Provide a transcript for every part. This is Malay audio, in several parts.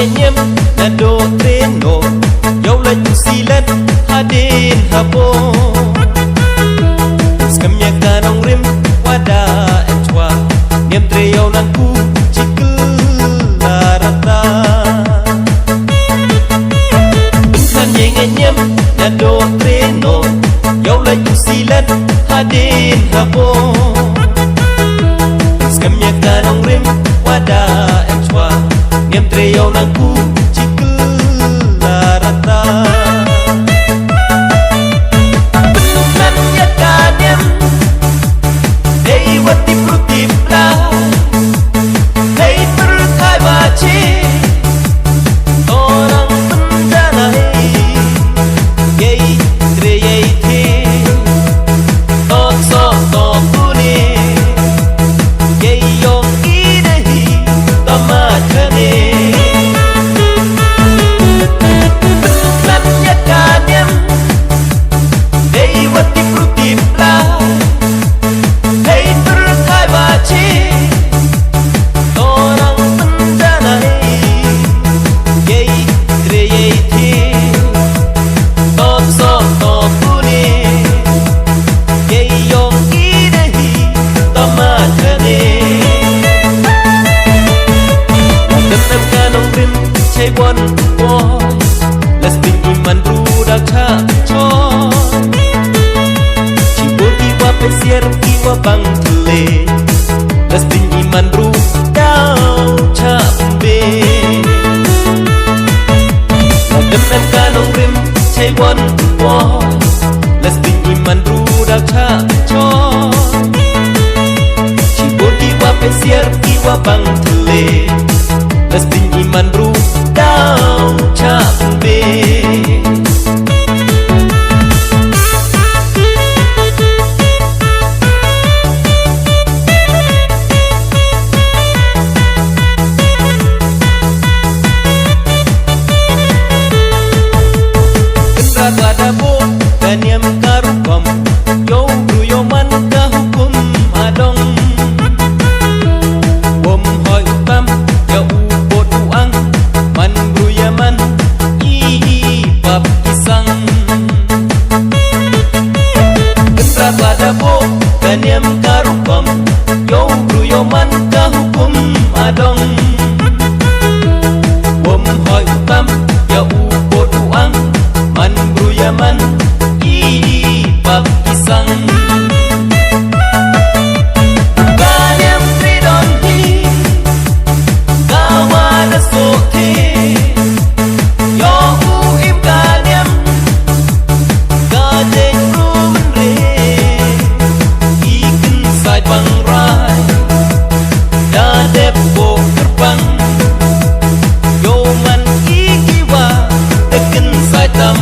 ngenyem nado treno yau laju silat hadin habo skamnya kanong rim wada etwa nem tre yau nanku cikul larata insan ngenyem nado treno yau laju silat hadin habo skamnya kanong rim wada etwa nem tre yau nanku cikul larata bentukan ya kanem dei wati pruti plau dei berkai baci orang pendana yei tre yei te tok so tok kuni yei yong idehi tamatane Bon boy, let's be iman budak cakcon. Cibur iwa pesiar iwa bang tele, let's be iman budak cakbe. Ladem em kanong rim, cai bon boy, let's be iman budak cakcon. Cibur iwa pesiar iwa bang tele, let's be iman budak cakbe. Kendra kadabo daniam karukom yo bruyoman ka hukum adong bom hoi utam ya ubot uang man bruyaman ibab isang kendra kadabo daniam karukom yo bruyoman ka hukum adong bom hoi utam ya ubot uang man bruyaman ibab isang kanyam tridonhi kawana soke yo uim kanyam kajeng rumre ikin sai bang rai da depo terbang yo man ikiwa teken sai tam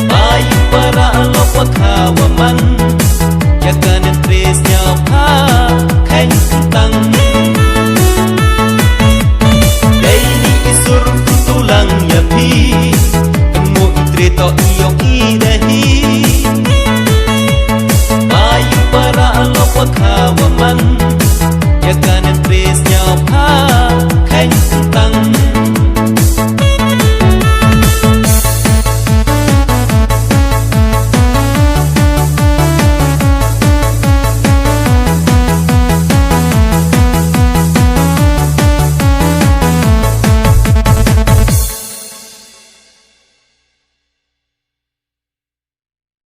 Ayu para lo kawaman